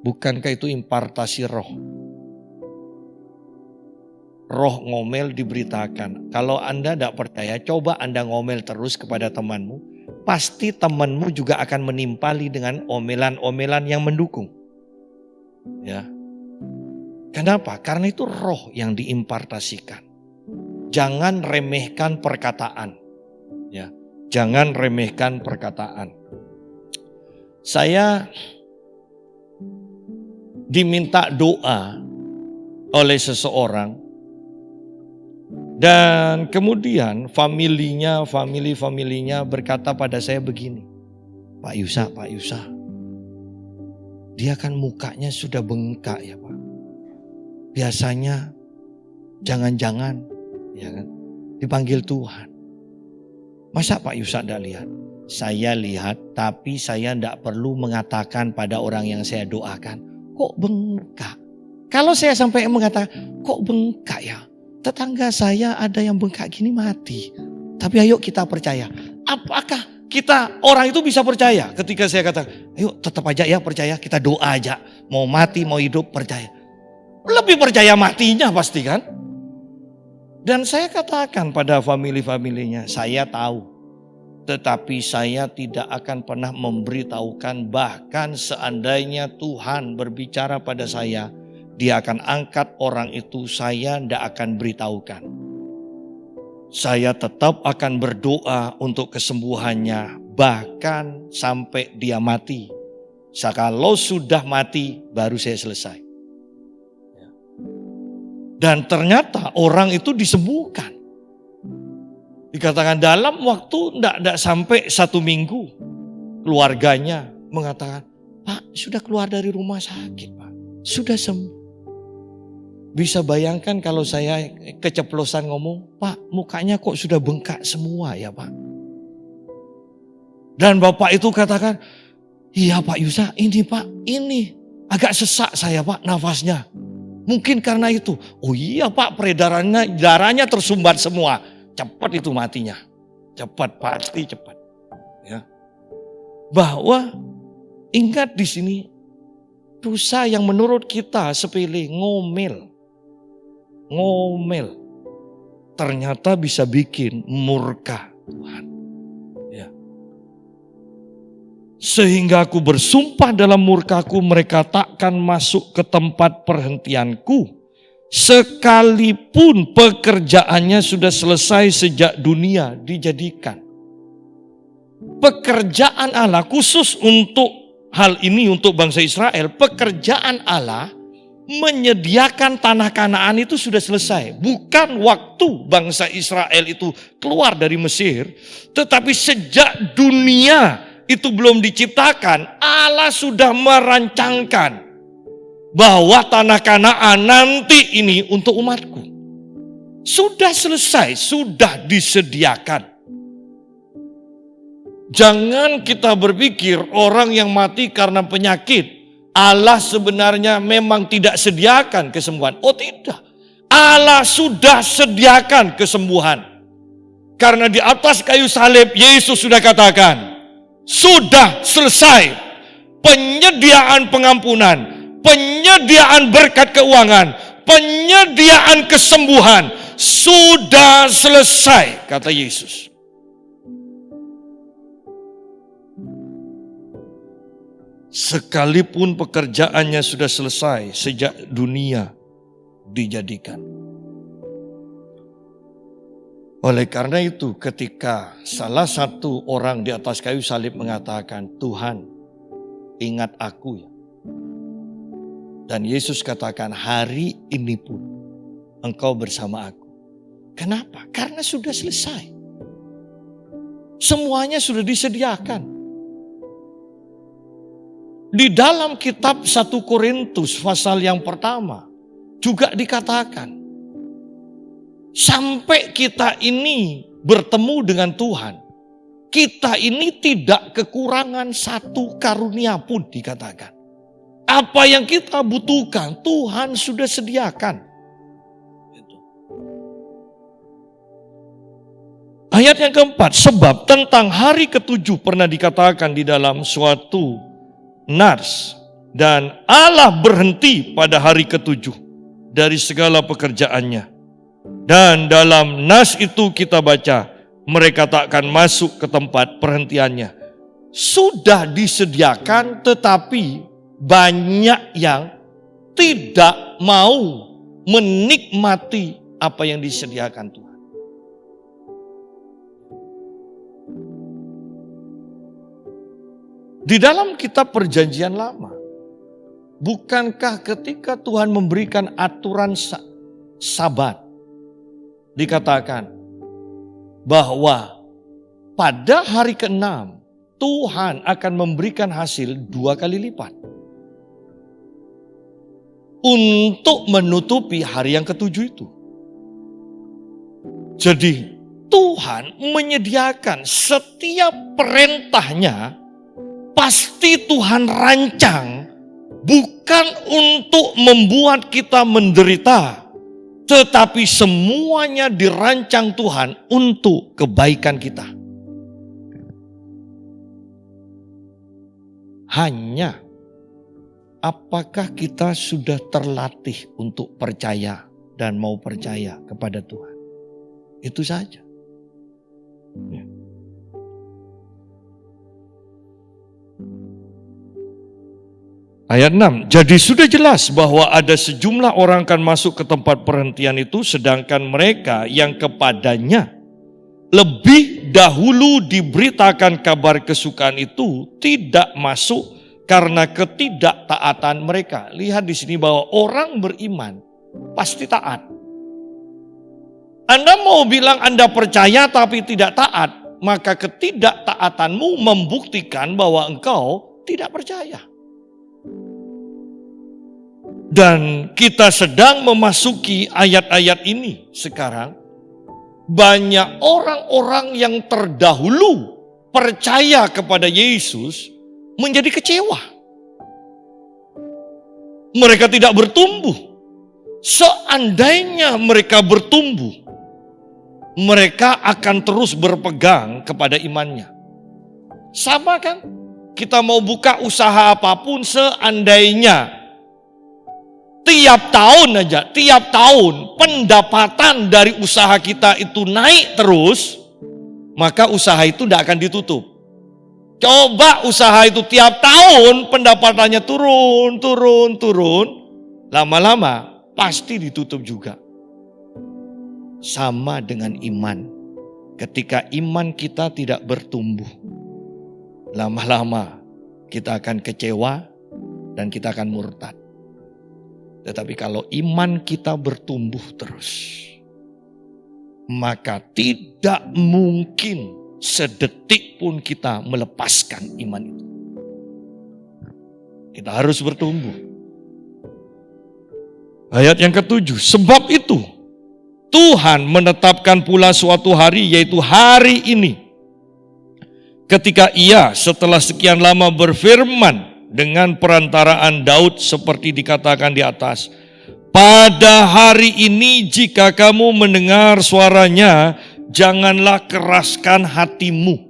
bukankah itu impartasi roh? Roh ngomel diberitakan. Kalau Anda tidak percaya, coba Anda ngomel terus kepada temanmu. Pasti temanmu juga akan menimpali dengan omelan-omelan yang mendukung. Ya. Kenapa? Karena itu roh yang diimpartasikan. Jangan remehkan perkataan. Ya, jangan remehkan perkataan. Saya diminta doa oleh seseorang dan kemudian familinya berkata pada saya begini, Pak Yusa, dia kan mukanya sudah bengkak ya Pak. Biasanya jangan-jangan ya kan dipanggil Tuhan. Masa Pak Yusa tidak lihat? Saya lihat, tapi saya tidak perlu mengatakan pada orang yang saya doakan, kok bengkak? Kalau saya sampai mengatakan, kok bengkak ya? Tetangga saya ada yang bengkak gini mati. Tapi ayo kita percaya. Apakah kita orang itu bisa percaya ketika saya katakan, ayo tetap aja ya percaya, kita doa aja. Mau mati, mau hidup, percaya. Lebih percaya matinya pasti kan? Dan saya katakan pada familinya, saya tahu. Tetapi saya tidak akan pernah memberitahukan, bahkan seandainya Tuhan berbicara pada saya, Dia akan angkat orang itu, saya tidak akan beritahukan. Saya tetap akan berdoa untuk kesembuhannya, bahkan sampai dia mati. Kalau sudah mati, baru saya selesai. Dan ternyata orang itu disembuhkan. Dikatakan dalam waktu tidak sampai 1 minggu, keluarganya mengatakan, Pak, sudah keluar dari rumah sakit, Pak. Sudah sembuh. Bisa bayangkan kalau saya keceplosan ngomong, Pak, mukanya kok sudah bengkak semua ya, Pak. Dan Bapak itu katakan, iya Pak Yusa, ini Pak, ini agak sesak saya Pak nafasnya. Mungkin karena itu. Oh iya Pak, peredarannya, darahnya tersumbat semua. Cepat itu matinya. Cepat, pasti cepat. Ya. Bahwa ingat di sini, dosa yang menurut kita sepele, ngomel. Ternyata bisa bikin murka Tuhan. Ya. Sehingga aku bersumpah dalam murkaku, mereka takkan masuk ke tempat perhentianku. Sekalipun pekerjaannya sudah selesai sejak dunia dijadikan. Pekerjaan Allah khusus untuk hal ini, untuk bangsa Israel, pekerjaan Allah menyediakan tanah Kanaan itu sudah selesai. Bukan waktu bangsa Israel itu keluar dari Mesir, tetapi sejak dunia itu belum diciptakan, Allah sudah merancangkan bahwa tanah Kanaan nanti ini untuk umatku. Sudah selesai, sudah disediakan. Jangan kita berpikir orang yang mati karena penyakit, Allah sebenarnya memang tidak sediakan kesembuhan. Oh tidak, Allah sudah sediakan kesembuhan. Karena di atas kayu salib Yesus sudah katakan, sudah selesai penyediaan pengampunan, penyediaan berkat keuangan, penyediaan kesembuhan. Sudah selesai, kata Yesus. Sekalipun pekerjaannya sudah selesai sejak dunia dijadikan. Oleh karena itu, ketika salah satu orang di atas kayu salib mengatakan, Tuhan, ingat aku ya. Dan Yesus katakan, hari ini pun engkau bersama aku. Kenapa? Karena sudah selesai. Semuanya sudah disediakan. Di dalam kitab 1 Korintus pasal yang pertama juga dikatakan, sampai kita ini bertemu dengan Tuhan, kita ini tidak kekurangan satu karunia pun dikatakan. Apa yang kita butuhkan Tuhan sudah sediakan. Ayat yang keempat, sebab tentang hari ketujuh pernah dikatakan di dalam suatu nas, dan Allah berhenti pada hari ketujuh dari segala pekerjaannya. Dan dalam nas itu kita baca, mereka takkan masuk ke tempat perhentiannya. Sudah disediakan, tetapi banyak yang tidak mau menikmati apa yang disediakan Tuhan. Di dalam kitab Perjanjian Lama, bukankah ketika Tuhan memberikan aturan Sabat, dikatakan bahwa pada hari ke-6 Tuhan akan memberikan hasil 2 kali lipat untuk menutupi hari yang ke-7 itu. Jadi Tuhan menyediakan setiap perintahnya. Pasti Tuhan rancang bukan untuk membuat kita menderita, tetapi semuanya dirancang Tuhan untuk kebaikan kita. Hanya apakah kita sudah terlatih untuk percaya dan mau percaya kepada Tuhan? Itu saja. Ya. Ayat 6, jadi sudah jelas bahwa ada sejumlah orang akan masuk ke tempat perhentian itu, sedangkan mereka yang kepadanya lebih dahulu diberitakan kabar kesukaan itu tidak masuk karena ketidaktaatan mereka. Lihat di sini bahwa orang beriman pasti taat. Anda mau bilang Anda percaya tapi tidak taat, maka ketidaktaatanmu membuktikan bahwa engkau tidak percaya. Dan kita sedang memasuki ayat-ayat ini sekarang. Banyak orang-orang yang terdahulu percaya kepada Yesus menjadi kecewa. Mereka tidak bertumbuh. Seandainya mereka bertumbuh, mereka akan terus berpegang kepada imannya. Sama kan? Kita mau buka usaha apapun, seandainya tiap tahun pendapatan dari usaha kita itu naik terus, maka usaha itu tidak akan ditutup. Coba usaha itu tiap tahun pendapatannya turun, lama-lama pasti ditutup juga. Sama dengan iman. Ketika iman kita tidak bertumbuh, lama-lama kita akan kecewa dan kita akan murtad. Tetapi kalau iman kita bertumbuh terus, maka tidak mungkin sedetik pun kita melepaskan iman itu. Kita harus bertumbuh. Ayat yang ketujuh, sebab itu Tuhan menetapkan pula suatu hari, yaitu hari ini, ketika Ia setelah sekian lama berfirman dengan perantaraan Daud seperti dikatakan di atas. Pada hari ini jika kamu mendengar suaranya, janganlah keraskan hatimu.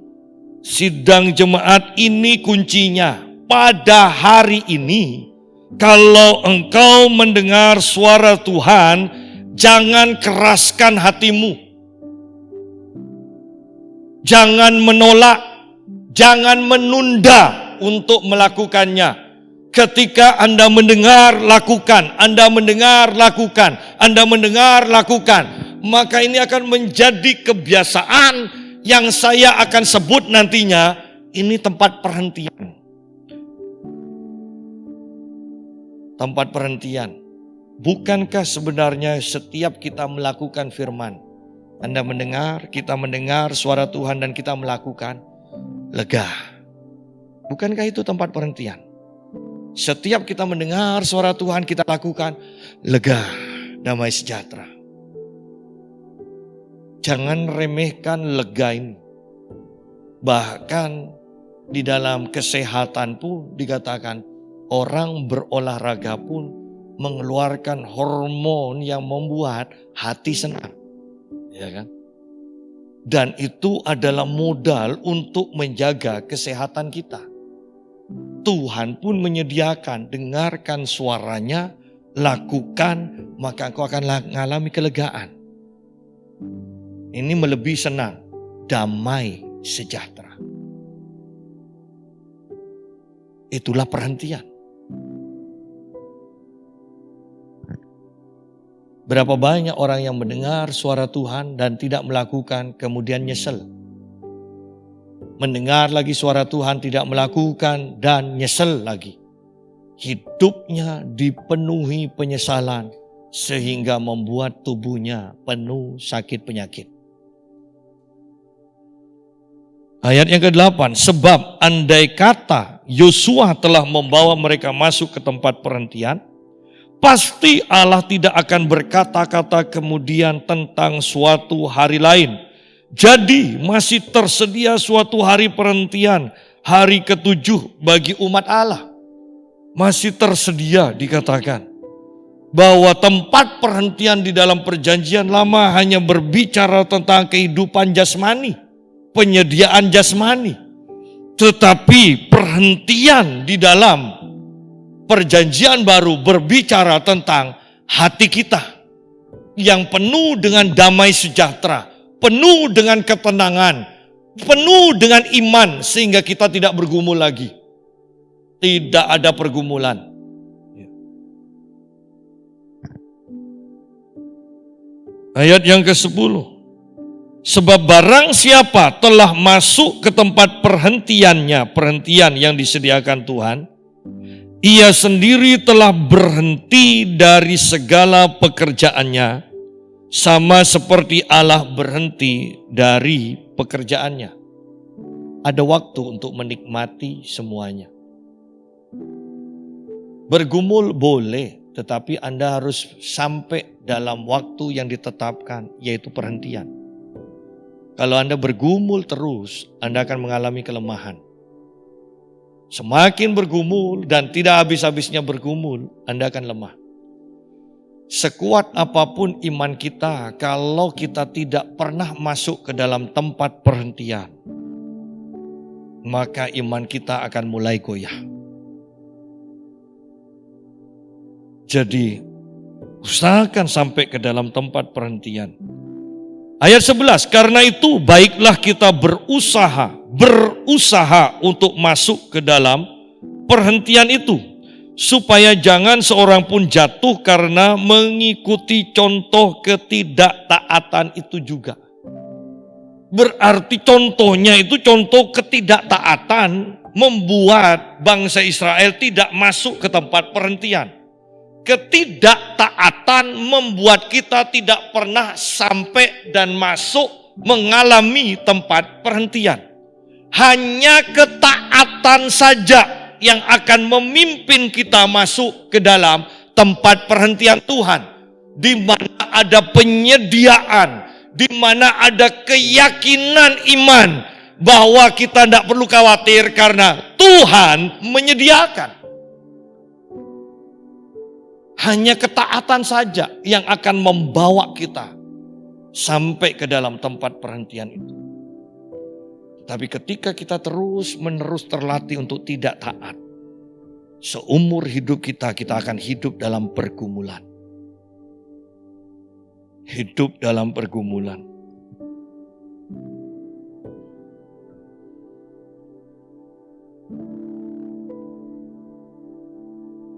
Sidang jemaat ini kuncinya. Pada hari ini, kalau engkau mendengar suara Tuhan, jangan keraskan hatimu. Jangan menolak, jangan menunda untuk melakukannya. Ketika Anda mendengar, lakukan. Anda mendengar, lakukan. Anda mendengar, lakukan. Maka ini akan menjadi kebiasaan yang saya akan sebut nantinya. Ini tempat perhentian. Tempat perhentian. Bukankah sebenarnya setiap kita melakukan firman, Anda mendengar, kita mendengar suara Tuhan dan kita melakukan, lega. Bukankah itu tempat perhentian? Setiap kita mendengar suara Tuhan kita lakukan, lega, damai sejahtera. Jangan remehkan lega ini. Bahkan di dalam kesehatan pun dikatakan orang berolahraga pun mengeluarkan hormon yang membuat hati senang. Ya kan? Dan itu adalah modal untuk menjaga kesehatan kita. Tuhan pun menyediakan, dengarkan suaranya, lakukan, maka engkau akan mengalami kelegaan. Ini melebihi senang, damai sejahtera. Itulah perhentian. Berapa banyak orang yang mendengar suara Tuhan dan tidak melakukan, kemudian nyesel. Mendengar lagi suara Tuhan, tidak melakukan, dan nyesel lagi. Hidupnya dipenuhi penyesalan, sehingga membuat tubuhnya penuh sakit penyakit. Ayat yang ke-8, sebab andai kata Yosua telah membawa mereka masuk ke tempat perhentian, pasti Allah tidak akan berkata-kata kemudian tentang suatu hari lain. Jadi masih tersedia suatu hari perhentian, hari ke-7 bagi umat Allah. Masih tersedia dikatakan bahwa tempat perhentian di dalam perjanjian lama hanya berbicara tentang kehidupan jasmani, penyediaan jasmani. Tetapi perhentian di dalam perjanjian baru berbicara tentang hati kita yang penuh dengan damai sejahtera, penuh dengan ketenangan, penuh dengan iman sehingga kita tidak bergumul lagi. Tidak ada pergumulan. Ayat yang ke-10. Sebab barang siapa telah masuk ke tempat perhentiannya, perhentian yang disediakan Tuhan, Ia sendiri telah berhenti dari segala pekerjaannya, sama seperti Allah berhenti dari pekerjaannya. Ada waktu untuk menikmati semuanya. Bergumul boleh, tetapi Anda harus sampai dalam waktu yang ditetapkan, yaitu perhentian. Kalau Anda bergumul terus, Anda akan mengalami kelemahan. Semakin bergumul dan tidak habis-habisnya bergumul, Anda akan lemah. Sekuat apapun iman kita, kalau kita tidak pernah masuk ke dalam tempat perhentian, maka iman kita akan mulai goyah. Jadi, usahakan sampai ke dalam tempat perhentian. Ayat 11, karena itu baiklah kita berusaha untuk masuk ke dalam perhentian itu, supaya jangan seorang pun jatuh karena mengikuti contoh ketidaktaatan itu juga. Berarti contohnya itu contoh ketidaktaatan membuat bangsa Israel tidak masuk ke tempat perhentian. Ketidaktaatan membuat kita tidak pernah sampai dan masuk mengalami tempat perhentian. Hanya ketaatan saja yang akan memimpin kita masuk ke dalam tempat perhentian Tuhan. Di mana ada penyediaan, di mana ada keyakinan iman bahwa kita tidak perlu khawatir karena Tuhan menyediakan. Hanya ketaatan saja yang akan membawa kita sampai ke dalam tempat perhentian itu. Tapi ketika kita terus-menerus terlatih untuk tidak taat, seumur hidup kita akan hidup dalam pergumulan. Hidup dalam pergumulan.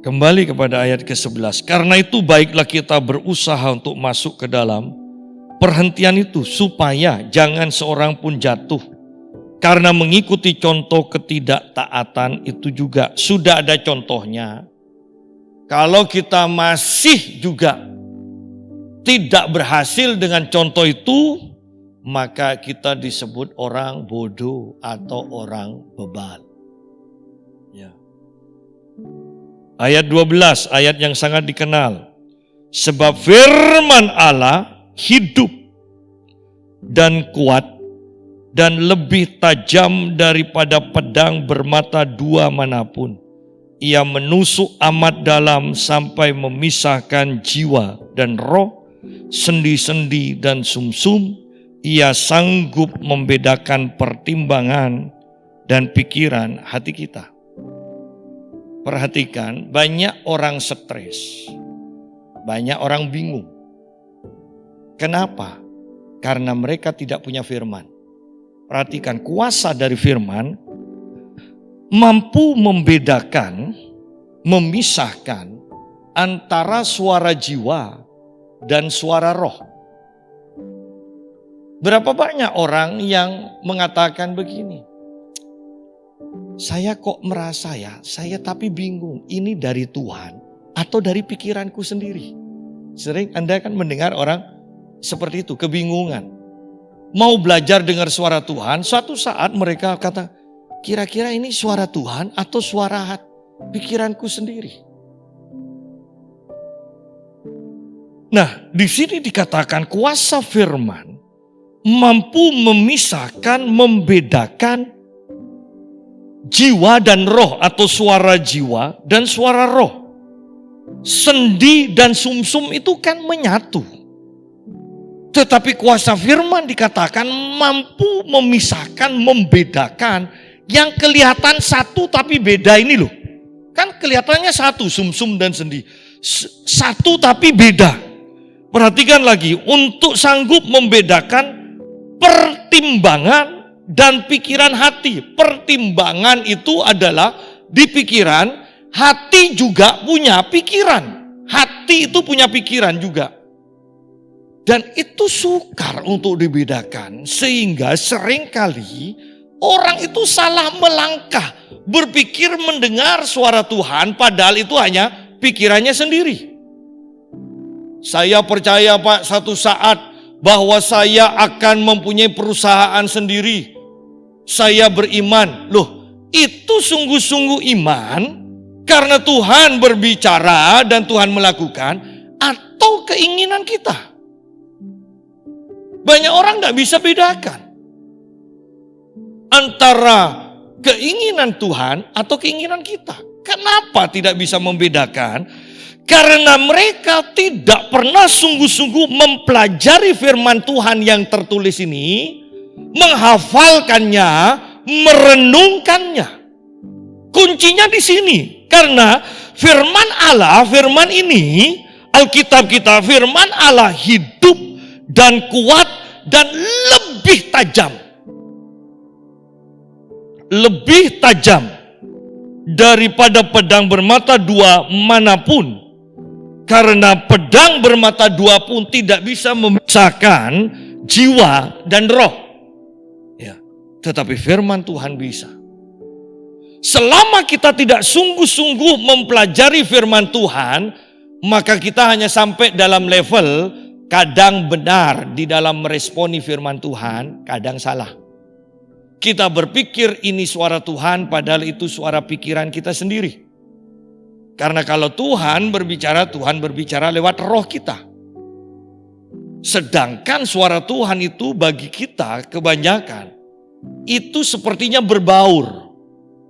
Kembali kepada ayat ke-11. Karena itu baiklah kita berusaha untuk masuk ke dalam perhentian itu, supaya jangan seorang pun jatuh. Karena mengikuti contoh ketidaktaatan itu juga. Sudah ada contohnya. Kalau kita masih juga tidak berhasil dengan contoh itu, maka kita disebut orang bodoh atau orang bebal. Ya. Ayat 12, ayat yang sangat dikenal. Sebab firman Allah hidup dan kuat dan lebih tajam daripada pedang bermata dua manapun. Ia menusuk amat dalam sampai memisahkan jiwa dan roh, sendi-sendi dan sumsum. Ia sanggup membedakan pertimbangan dan pikiran hati kita. Perhatikan, banyak orang stres, banyak orang bingung. Kenapa? Karena mereka tidak punya firman. Perhatikan, kuasa dari firman mampu membedakan, memisahkan antara suara jiwa dan suara roh. Berapa banyak orang yang mengatakan begini, saya kok merasa saya tapi bingung, ini dari Tuhan atau dari pikiranku sendiri. Sering Anda kan mendengar orang seperti itu, kebingungan. Mau belajar dengar suara Tuhan, suatu saat mereka kata, kira-kira ini suara Tuhan atau suara pikiranku sendiri. Nah, di sini dikatakan kuasa firman mampu memisahkan, membedakan jiwa dan roh atau suara jiwa dan suara roh. Sendi dan sumsum itu kan menyatu. Tetapi kuasa firman dikatakan mampu memisahkan, membedakan yang kelihatan satu tapi beda ini loh. Kan kelihatannya satu, sumsum dan sendi. Satu tapi beda. Perhatikan lagi, untuk sanggup membedakan pertimbangan dan pikiran hati. Pertimbangan itu adalah di pikiran, hati juga punya pikiran. Hati itu punya pikiran juga. Dan itu sukar untuk dibedakan. Sehingga seringkali orang itu salah melangkah. berpikir mendengar suara Tuhan padahal itu hanya pikirannya sendiri. Saya percaya Pak, satu saat bahwa saya akan mempunyai perusahaan sendiri. Saya beriman. Loh, itu sungguh-sungguh iman karena Tuhan berbicara dan Tuhan melakukan, atau keinginan kita? Banyak orang gak bisa bedakan antara keinginan Tuhan atau keinginan kita. Kenapa tidak bisa membedakan? Karena mereka tidak pernah sungguh-sungguh mempelajari firman Tuhan yang tertulis ini, menghafalkannya, merenungkannya. Kuncinya di sini. Karena firman Allah, firman ini, Alkitab kita, firman Allah hidup dan kuat dan lebih tajam. Lebih tajam daripada pedang bermata dua manapun. Karena pedang bermata dua pun tidak bisa memisahkan jiwa dan roh. Ya, tetapi firman Tuhan bisa. Selama kita tidak sungguh-sungguh mempelajari firman Tuhan, maka kita hanya sampai dalam level kadang benar di dalam meresponi firman Tuhan, kadang salah. Kita berpikir ini suara Tuhan, padahal itu suara pikiran kita sendiri. Karena kalau Tuhan berbicara lewat roh kita. Sedangkan suara Tuhan itu bagi kita kebanyakan, itu sepertinya berbaur.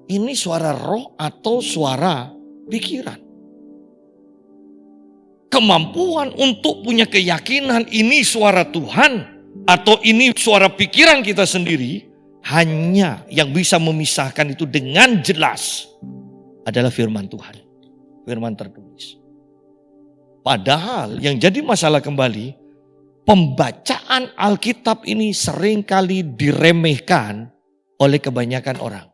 Ini suara roh atau suara pikiran. Kemampuan untuk punya keyakinan ini suara Tuhan atau ini suara pikiran kita sendiri, hanya yang bisa memisahkan itu dengan jelas adalah firman Tuhan. Firman tertulis. Padahal yang jadi masalah kembali, pembacaan Alkitab ini seringkali diremehkan oleh kebanyakan orang.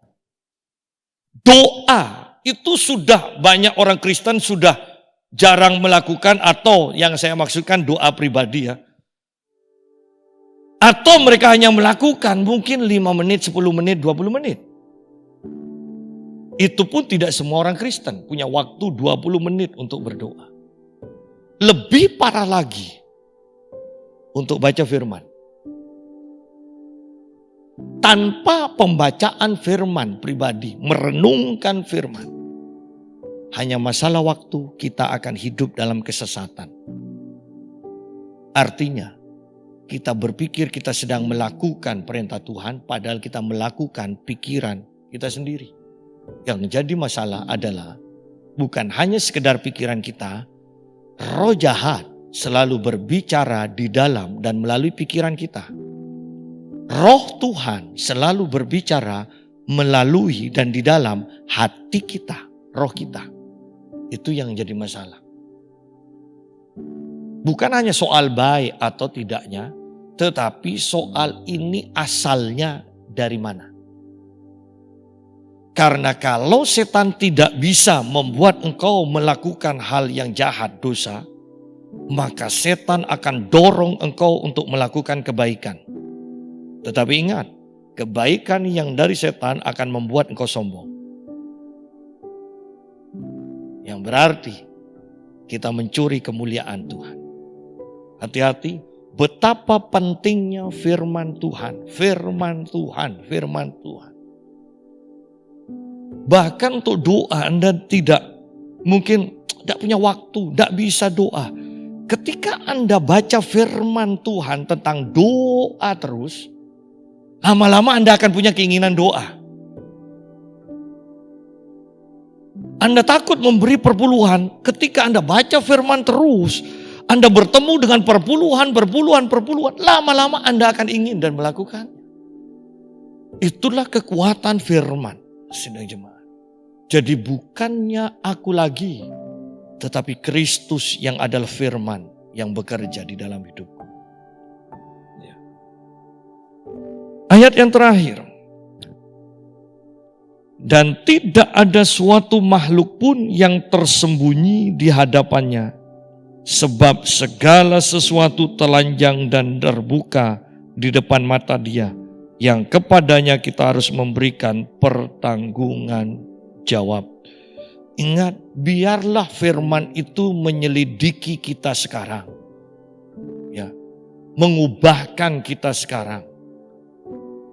Doa itu sudah banyak orang Kristen sudah jarang melakukan, atau yang saya maksudkan doa pribadi ya. Atau mereka hanya melakukan mungkin 5 menit, 10 menit, 20 menit. Itu pun tidak semua orang Kristen punya waktu 20 menit untuk berdoa. Lebih parah lagi untuk baca firman. Tanpa pembacaan firman pribadi, merenungkan firman, hanya masalah waktu kita akan hidup dalam kesesatan. Artinya, kita berpikir kita sedang melakukan perintah Tuhan, padahal kita melakukan pikiran kita sendiri. Yang menjadi masalah adalah bukan hanya sekedar pikiran kita, roh jahat selalu berbicara di dalam dan melalui pikiran kita. Roh Tuhan selalu berbicara melalui dan di dalam hati kita, roh kita. Itu yang jadi masalah. Bukan hanya soal baik atau tidaknya, tetapi soal ini asalnya dari mana. Karena kalau setan tidak bisa membuat engkau melakukan hal yang jahat, dosa, maka setan akan dorong engkau untuk melakukan kebaikan. Tetapi ingat, kebaikan yang dari setan akan membuat engkau sombong. Yang berarti kita mencuri kemuliaan Tuhan. Hati-hati, betapa pentingnya firman Tuhan, firman Tuhan, firman Tuhan. Bahkan untuk doa Anda mungkin tidak punya waktu, tidak bisa doa. Ketika Anda baca firman Tuhan tentang doa terus, lama-lama Anda akan punya keinginan doa. Anda takut memberi perpuluhan, ketika Anda baca firman terus, Anda bertemu dengan perpuluhan, lama-lama Anda akan ingin dan melakukan. Itulah kekuatan firman, sidang jemaat. Jadi bukannya aku lagi, tetapi Kristus yang adalah firman yang bekerja di dalam hidupku. Ya. Ayat yang terakhir. Dan tidak ada suatu makhluk pun yang tersembunyi di hadapannya, sebab segala sesuatu telanjang dan terbuka di depan mata Dia yang kepadanya kita harus memberikan pertanggungan jawab. Ingat, biarlah firman itu menyelidiki kita sekarang. Ya, mengubahkan kita sekarang.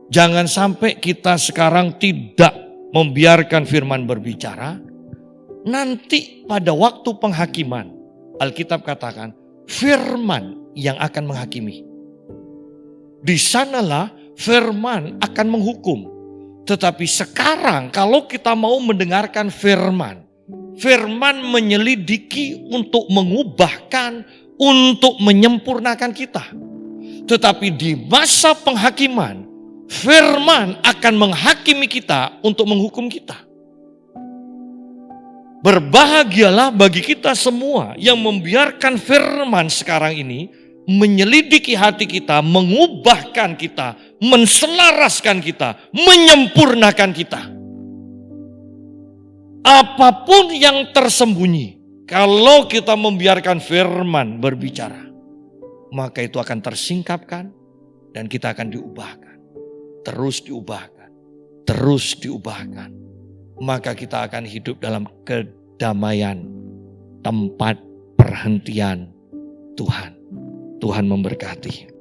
Jangan sampai kita sekarang tidak membiarkan firman berbicara. Nanti pada waktu penghakiman, Alkitab katakan, firman yang akan menghakimi. Di sanalah firman akan menghukum. Tetapi sekarang kalau kita mau mendengarkan firman, firman menyelidiki untuk mengubahkan, untuk menyempurnakan kita. Tetapi di masa penghakiman, firman akan menghakimi kita untuk menghukum kita. Berbahagialah bagi kita semua yang membiarkan firman sekarang ini menyelidiki hati kita, mengubahkan kita, menselaraskan kita, menyempurnakan kita. Apapun yang tersembunyi, kalau kita membiarkan firman berbicara, maka itu akan tersingkapkan dan kita akan diubahkan. Terus diubahkan, terus diubahkan. Maka kita akan hidup dalam kedamaian, tempat perhentian Tuhan. Tuhan memberkati.